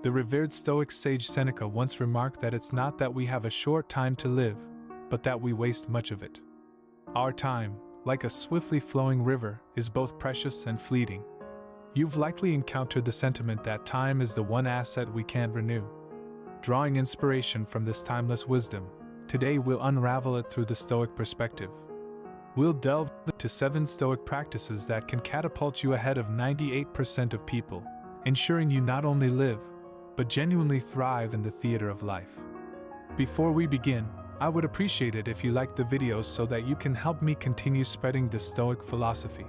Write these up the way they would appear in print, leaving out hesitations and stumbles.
The revered Stoic sage Seneca once remarked that it's not that we have a short time to live, but that we waste much of it. Our time, like a swiftly flowing river, is both precious and fleeting. You've likely encountered the sentiment that time is the one asset we can't renew. Drawing inspiration from this timeless wisdom, today we'll unravel it through the Stoic perspective. We'll delve into 7 Stoic practices that can catapult you ahead of 98% of people, ensuring you not only live, but genuinely thrive in the theater of life. Before we begin, I would appreciate it if you liked the videos so that you can help me continue spreading the Stoic philosophy.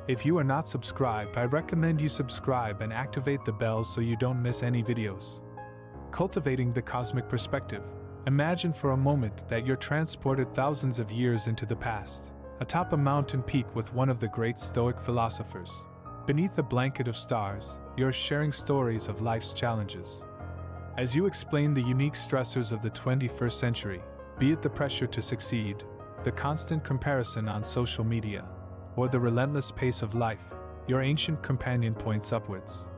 If you are not subscribed, I recommend you subscribe and activate the bell so you don't miss any videos. Cultivating the cosmic perspective. Imagine for a moment that you're transported thousands of years into the past, atop a mountain peak with one of the great Stoic philosophers. Beneath a blanket of stars, you're sharing stories of life's challenges. As you explain the unique stressors of the 21st century, be it the pressure to succeed, the constant comparison on social media, or the relentless pace of life, your ancient companion points upwards.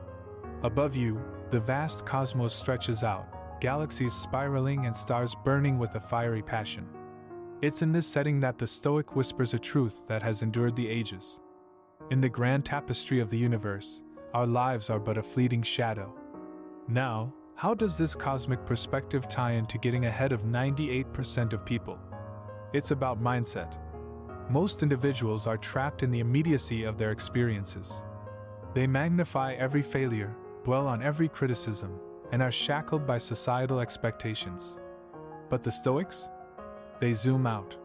Above you, the vast cosmos stretches out, galaxies spiraling and stars burning with a fiery passion. It's in this setting that the Stoic whispers a truth that has endured the ages. In the grand tapestry of the universe, our lives are but a fleeting shadow. Now, how does this cosmic perspective tie into getting ahead of 98% of people? It's about mindset. Most individuals are trapped in the immediacy of their experiences. They magnify every failure, dwell on every criticism, and are shackled by societal expectations. But the Stoics? They zoom out.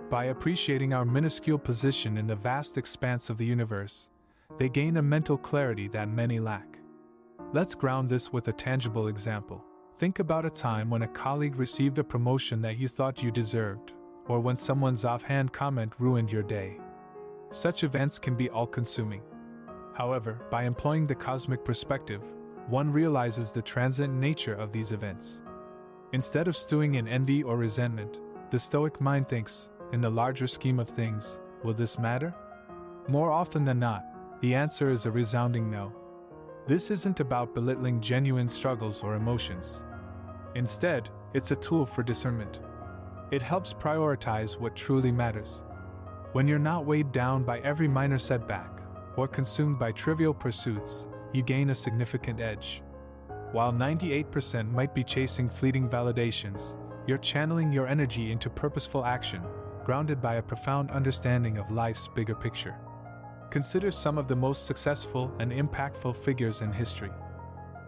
By appreciating our minuscule position in the vast expanse of the universe, they gain a mental clarity that many lack. Let's ground this with a tangible example. Think about a time when a colleague received a promotion that you thought you deserved, or when someone's offhand comment ruined your day. Such events can be all-consuming. However, by employing the cosmic perspective, one realizes the transient nature of these events. Instead of stewing in envy or resentment, the Stoic mind thinks, in the larger scheme of things, will this matter? More often than not, the answer is a resounding no. This isn't about belittling genuine struggles or emotions. Instead, it's a tool for discernment. It helps prioritize what truly matters. When you're not weighed down by every minor setback, or consumed by trivial pursuits, you gain a significant edge. While 98% might be chasing fleeting validations, you're channeling your energy into purposeful action, grounded by a profound understanding of life's bigger picture. Consider some of the most successful and impactful figures in history.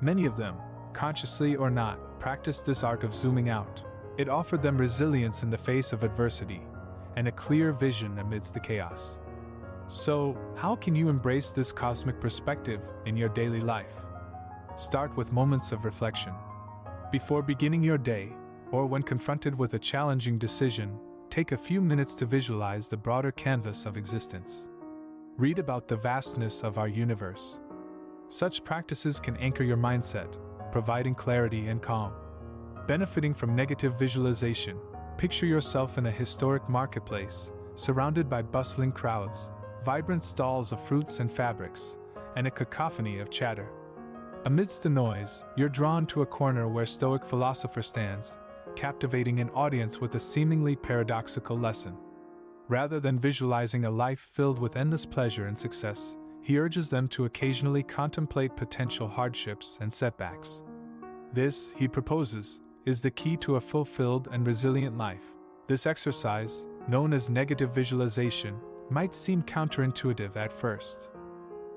Many of them, consciously or not, practiced this art of zooming out. It offered them resilience in the face of adversity, and a clear vision amidst the chaos. So, how can you embrace this cosmic perspective in your daily life? Start with moments of reflection. Before beginning your day, or when confronted with a challenging decision, take a few minutes to visualize the broader canvas of existence. Read about the vastness of our universe. Such practices can anchor your mindset, providing clarity and calm. Benefiting from negative visualization, picture yourself in a historic marketplace, surrounded by bustling crowds, vibrant stalls of fruits and fabrics, and a cacophony of chatter. Amidst the noise, you're drawn to a corner where Stoic philosopher stands, captivating an audience with a seemingly paradoxical lesson. Rather than visualizing a life filled with endless pleasure and success, he urges them to occasionally contemplate potential hardships and setbacks. This, he proposes, is the key to a fulfilled and resilient life. This exercise, known as negative visualization, might seem counterintuitive at first.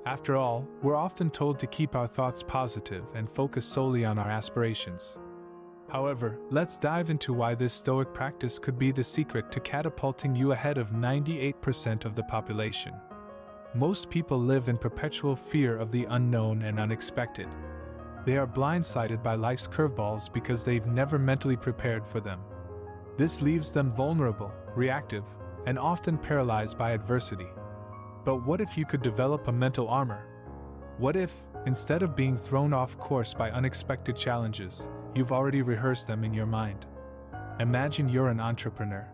After all, we're often told to keep our thoughts positive and focus solely on our aspirations. However, let's dive into why this Stoic practice could be the secret to catapulting you ahead of 98% of the population. Most people live in perpetual fear of the unknown and unexpected. They are blindsided by life's curveballs because they've never mentally prepared for them. This leaves them vulnerable, reactive, and often paralyzed by adversity. But what if you could develop a mental armor? What if, instead of being thrown off course by unexpected challenges, you've already rehearsed them in your mind? Imagine you're an entrepreneur.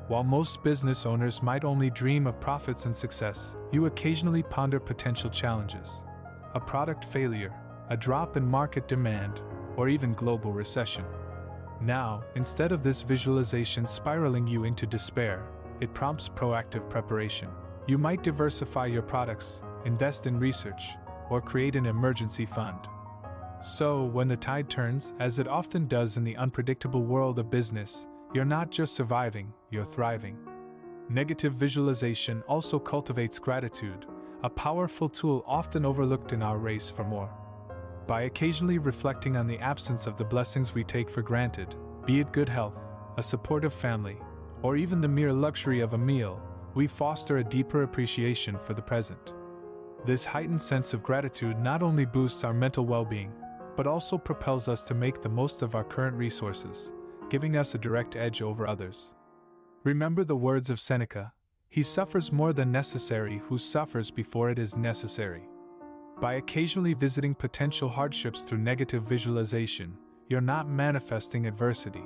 While most business owners might only dream of profits and success, you occasionally ponder potential challenges. A product failure, a drop in market demand, or even global recession. Now, instead of this visualization spiraling you into despair, it prompts proactive preparation. You might diversify your products, invest in research, or create an emergency fund. So, when the tide turns, as it often does in the unpredictable world of business, you're not just surviving, you're thriving. Negative visualization also cultivates gratitude, a powerful tool often overlooked in our race for more. By occasionally reflecting on the absence of the blessings we take for granted, be it good health, a supportive family, or even the mere luxury of a meal, we foster a deeper appreciation for the present. This heightened sense of gratitude not only boosts our mental well-being, but also propels us to make the most of our current resources, giving us a direct edge over others. Remember the words of Seneca, "He suffers more than necessary who suffers before it is necessary." By occasionally visiting potential hardships through negative visualization, you're not manifesting adversity.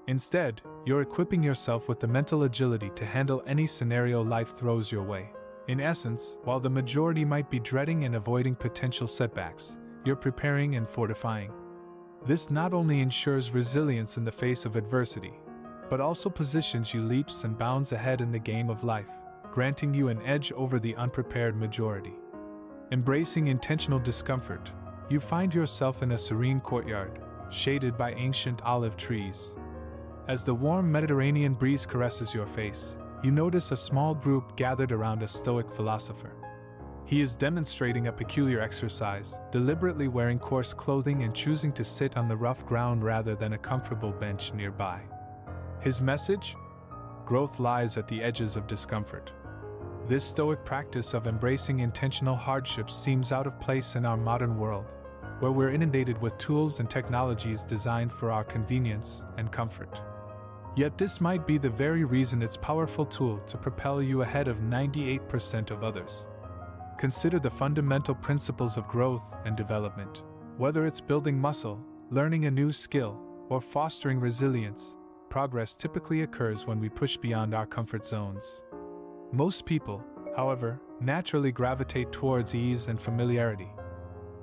Instead, you're equipping yourself with the mental agility to handle any scenario life throws your way. In essence, while the majority might be dreading and avoiding potential setbacks, you're preparing and fortifying. This not only ensures resilience in the face of adversity, but also positions you leaps and bounds ahead in the game of life, granting you an edge over the unprepared majority. Embracing intentional discomfort, you find yourself in a serene courtyard, shaded by ancient olive trees. As the warm Mediterranean breeze caresses your face, you notice a small group gathered around a Stoic philosopher. He is demonstrating a peculiar exercise, deliberately wearing coarse clothing and choosing to sit on the rough ground rather than a comfortable bench nearby. His message? Growth lies at the edges of discomfort. This Stoic practice of embracing intentional hardships seems out of place in our modern world, where we're inundated with tools and technologies designed for our convenience and comfort. Yet this might be the very reason it's a powerful tool to propel you ahead of 98% of others. Consider the fundamental principles of growth and development. Whether it's building muscle, learning a new skill, or fostering resilience, progress typically occurs when we push beyond our comfort zones. Most people, however, naturally gravitate towards ease and familiarity.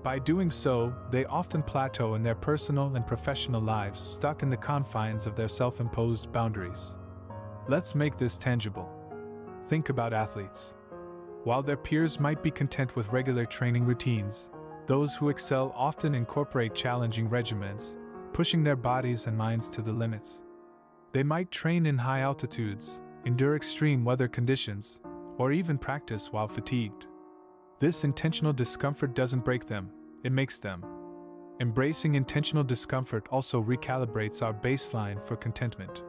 By doing so, they often plateau in their personal and professional lives, stuck in the confines of their self-imposed boundaries. Let's make this tangible. Think about athletes. While their peers might be content with regular training routines, those who excel often incorporate challenging regimens, pushing their bodies and minds to the limits. They might train in high altitudes, endure extreme weather conditions, or even practice while fatigued. This intentional discomfort doesn't break them, it makes them. Embracing intentional discomfort also recalibrates our baseline for contentment.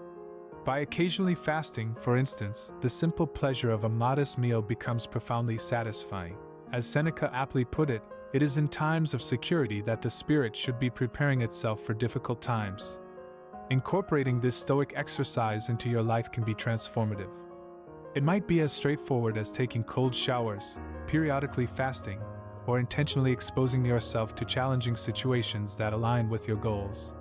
By occasionally fasting, for instance, the simple pleasure of a modest meal becomes profoundly satisfying. As Seneca aptly put it, it is in times of security that the spirit should be preparing itself for difficult times. Incorporating this Stoic exercise into your life can be transformative. It might be as straightforward as taking cold showers, periodically fasting, or intentionally exposing yourself to challenging situations that align with your goals.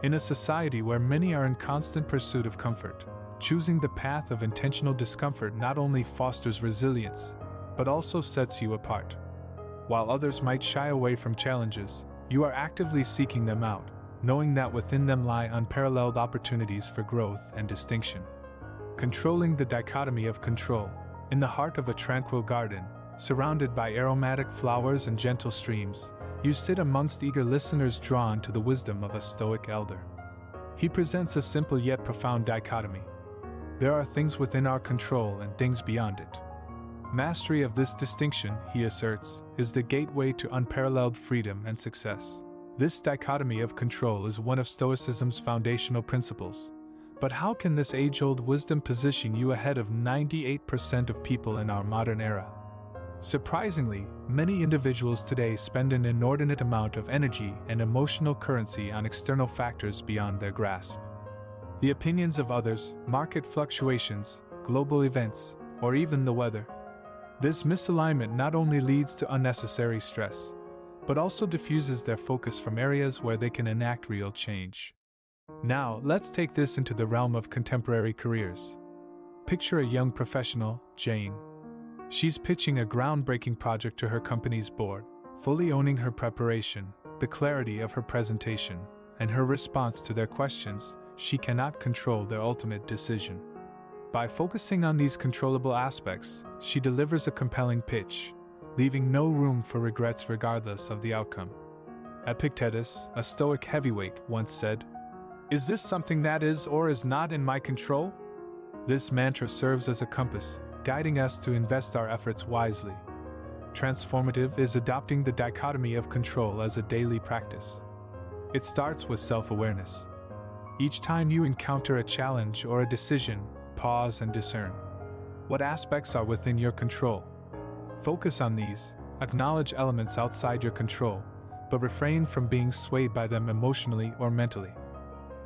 In a society where many are in constant pursuit of comfort, choosing the path of intentional discomfort not only fosters resilience, but also sets you apart. While others might shy away from challenges, you are actively seeking them out, knowing that within them lie unparalleled opportunities for growth and distinction. Controlling the dichotomy of control. In the heart of a tranquil garden, surrounded by aromatic flowers and gentle streams, you sit amongst eager listeners drawn to the wisdom of a Stoic elder. He presents a simple yet profound dichotomy. There are things within our control and things beyond it. Mastery of this distinction, he asserts, is the gateway to unparalleled freedom and success. This dichotomy of control is one of Stoicism's foundational principles. But how can this age-old wisdom position you ahead of 98% of people in our modern era? Surprisingly, many individuals today spend an inordinate amount of energy and emotional currency on external factors beyond their grasp. The opinions of others, market fluctuations, global events, or even the weather. This misalignment not only leads to unnecessary stress, but also diffuses their focus from areas where they can enact real change. Now, let's take this into the realm of contemporary careers. Picture a young professional, Jane. She's pitching a groundbreaking project to her company's board, fully owning her preparation, the clarity of her presentation, and her response to their questions, she cannot control their ultimate decision. By focusing on these controllable aspects, she delivers a compelling pitch, leaving no room for regrets regardless of the outcome. Epictetus, a Stoic heavyweight, once said, "Is this something that is or is not in my control?" This mantra serves as a compass, guiding us to invest our efforts wisely. Transformative is adopting the dichotomy of control as a daily practice. It starts with self-awareness. Each time you encounter a challenge or a decision, pause and discern. What aspects are within your control? Focus on these, acknowledge elements outside your control, but refrain from being swayed by them emotionally or mentally.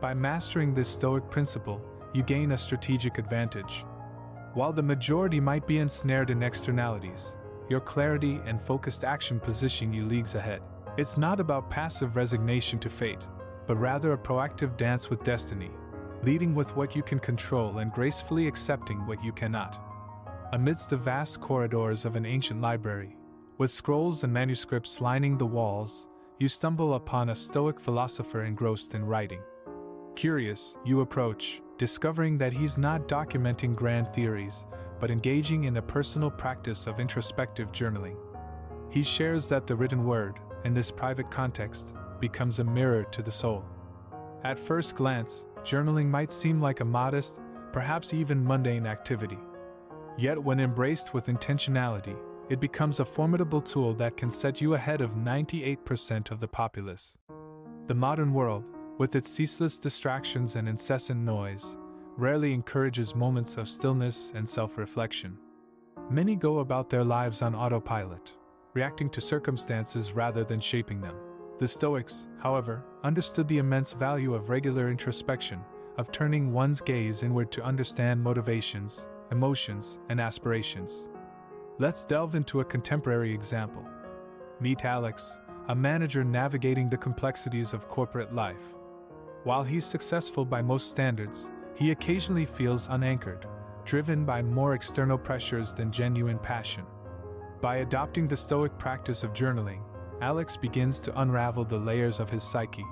By mastering this Stoic principle, you gain a strategic advantage. While the majority might be ensnared in externalities, your clarity and focused action position you leagues ahead. It's not about passive resignation to fate, but rather a proactive dance with destiny, leading with what you can control and gracefully accepting what you cannot. Amidst the vast corridors of an ancient library, with scrolls and manuscripts lining the walls, you stumble upon a Stoic philosopher engrossed in writing. Curious, you approach, discovering that he's not documenting grand theories, but engaging in a personal practice of introspective journaling. He shares that the written word, in this private context, becomes a mirror to the soul. At first glance, journaling might seem like a modest, perhaps even mundane activity. Yet when embraced with intentionality, it becomes a formidable tool that can set you ahead of 98% of the populace. The modern world, with its ceaseless distractions and incessant noise, rarely encourages moments of stillness and self-reflection. Many go about their lives on autopilot, reacting to circumstances rather than shaping them. The Stoics, however, understood the immense value of regular introspection, of turning one's gaze inward to understand motivations, emotions, and aspirations. Let's delve into a contemporary example. Meet Alex, a manager navigating the complexities of corporate life. While he's successful by most standards, he occasionally feels unanchored, driven by more external pressures than genuine passion. By adopting the Stoic practice of journaling, Alex begins to unravel the layers of his psyche.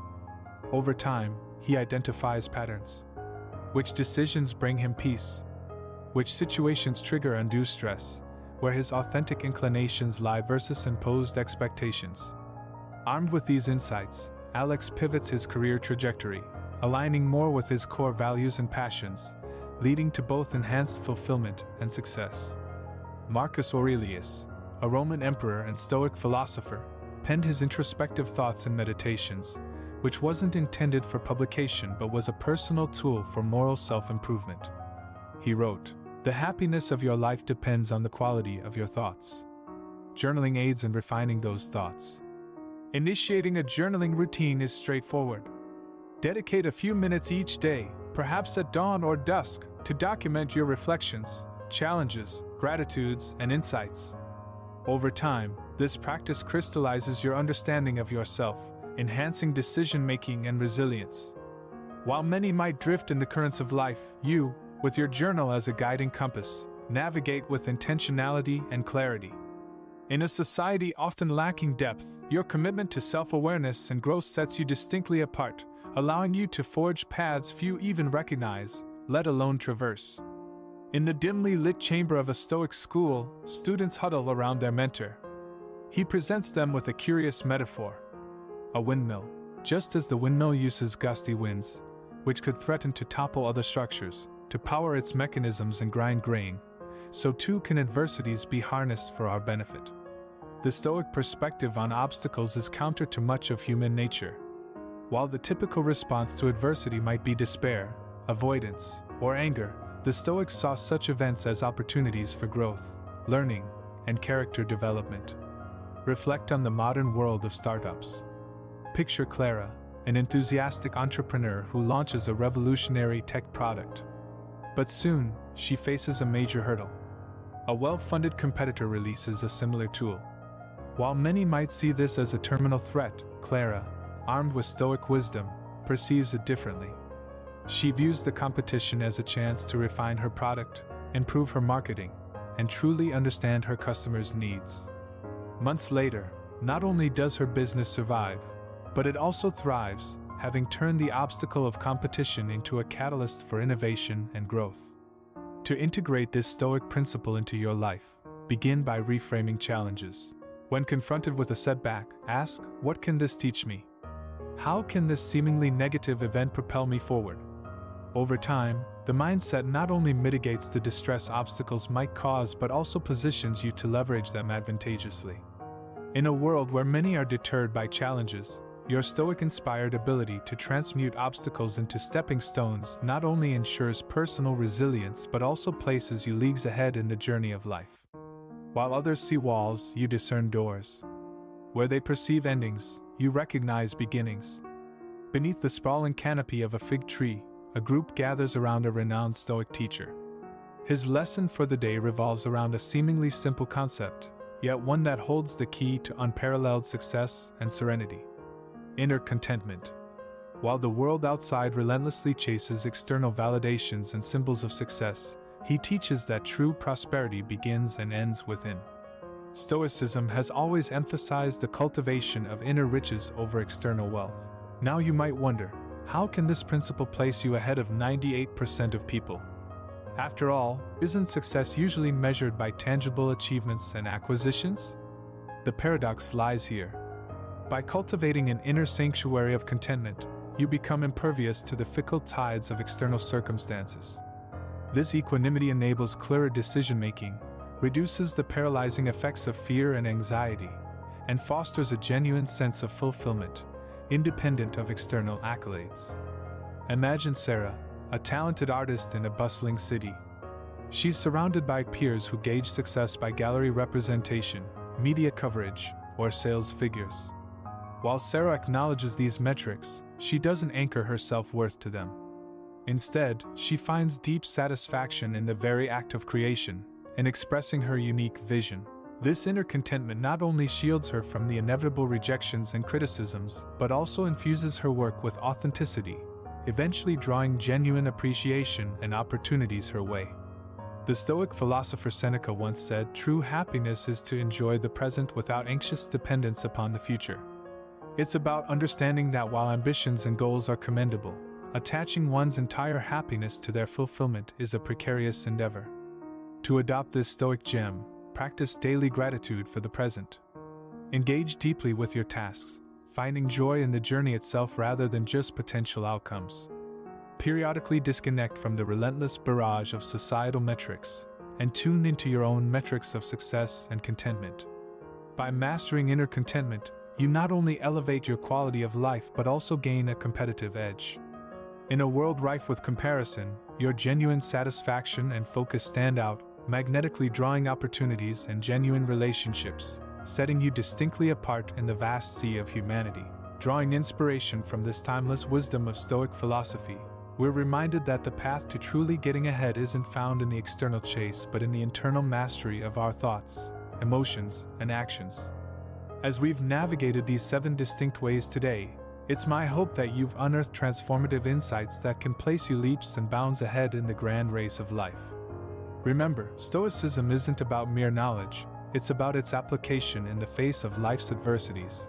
Over time, he identifies patterns. Which decisions bring him peace? Which situations trigger undue stress? Where his authentic inclinations lie versus imposed expectations. Armed with these insights, Alex pivots his career trajectory, aligning more with his core values and passions, leading to both enhanced fulfillment and success. Marcus Aurelius, a Roman emperor and Stoic philosopher, penned his introspective thoughts and meditations, which wasn't intended for publication but was a personal tool for moral self-improvement. He wrote, "The happiness of your life depends on the quality of your thoughts." Journaling aids in refining those thoughts. Initiating a journaling routine is straightforward. Dedicate a few minutes each day, perhaps at dawn or dusk, to document your reflections, challenges, gratitudes, and insights. Over time, this practice crystallizes your understanding of yourself, enhancing decision-making and resilience. While many might drift in the currents of life, you, with your journal as a guiding compass, navigate with intentionality and clarity. In a society often lacking depth, your commitment to self-awareness and growth sets you distinctly apart, allowing you to forge paths few even recognize, let alone traverse. In the dimly lit chamber of a Stoic school, students huddle around their mentor. He presents them with a curious metaphor. A windmill. Just as the windmill uses gusty winds, which could threaten to topple other structures, to power its mechanisms and grind grain, so too can adversities be harnessed for our benefit. The Stoic perspective on obstacles is counter to much of human nature. While the typical response to adversity might be despair, avoidance, or anger, the Stoics saw such events as opportunities for growth, learning, and character development. Reflect on the modern world of startups. Picture Clara, an enthusiastic entrepreneur who launches a revolutionary tech product. But soon, she faces a major hurdle. A well-funded competitor releases a similar tool. While many might see this as a terminal threat, Clara, armed with Stoic wisdom, perceives it differently. She views the competition as a chance to refine her product, improve her marketing, and truly understand her customers' needs. Months later, Not only does her business survive, but it also thrives, having turned the obstacle of competition into a catalyst for innovation and growth. To integrate this Stoic principle into your life, begin by reframing challenges. When confronted with a setback, ask, what can this teach me? How can this seemingly negative event propel me forward? Over time, the mindset not only mitigates the distress obstacles might cause but also positions you to leverage them advantageously. In a world where many are deterred by challenges, your Stoic-inspired ability to transmute obstacles into stepping stones not only ensures personal resilience but also places you leagues ahead in the journey of life. While others see walls, you discern doors. Where they perceive endings, you recognize beginnings. Beneath the sprawling canopy of a fig tree, a group gathers around a renowned Stoic teacher. His lesson for the day revolves around a seemingly simple concept, yet one that holds the key to unparalleled success and serenity: inner contentment. While the world outside relentlessly chases external validations and symbols of success, he teaches that true prosperity begins and ends within. Stoicism has always emphasized the cultivation of inner riches over external wealth. Now you might wonder, how can this principle place you ahead of 98% of people? After all, isn't success usually measured by tangible achievements and acquisitions? The paradox lies here. By cultivating an inner sanctuary of contentment, you become impervious to the fickle tides of external circumstances. This equanimity enables clearer decision-making, reduces the paralyzing effects of fear and anxiety, and fosters a genuine sense of fulfillment, independent of external accolades. Imagine Sarah, a talented artist in a bustling city. She's surrounded by peers who gauge success by gallery representation, media coverage, or sales figures. While Sarah acknowledges these metrics, she doesn't anchor her self-worth to them. Instead, she finds deep satisfaction in the very act of creation and expressing her unique vision. This inner contentment not only shields her from the inevitable rejections and criticisms, but also infuses her work with authenticity, eventually drawing genuine appreciation and opportunities her way. The Stoic philosopher Seneca once said, "True happiness is to enjoy the present without anxious dependence upon the future." It's about understanding that while ambitions and goals are commendable, attaching one's entire happiness to their fulfillment is a precarious endeavor. To adopt this Stoic gem, practice daily gratitude for the present. Engage deeply with your tasks, finding joy in the journey itself rather than just potential outcomes. Periodically disconnect from the relentless barrage of societal metrics and tune into your own metrics of success and contentment. By mastering inner contentment, you not only elevate your quality of life but also gain a competitive edge. In a world rife with comparison, your genuine satisfaction and focus stand out, magnetically drawing opportunities and genuine relationships, setting you distinctly apart in the vast sea of humanity. Drawing inspiration from this timeless wisdom of Stoic philosophy, we're reminded that the path to truly getting ahead isn't found in the external chase but in the internal mastery of our thoughts, emotions, and actions. As we've navigated these 7 distinct ways today, it's my hope that you've unearthed transformative insights that can place you leaps and bounds ahead in the grand race of life. Remember, Stoicism isn't about mere knowledge, it's about its application in the face of life's adversities.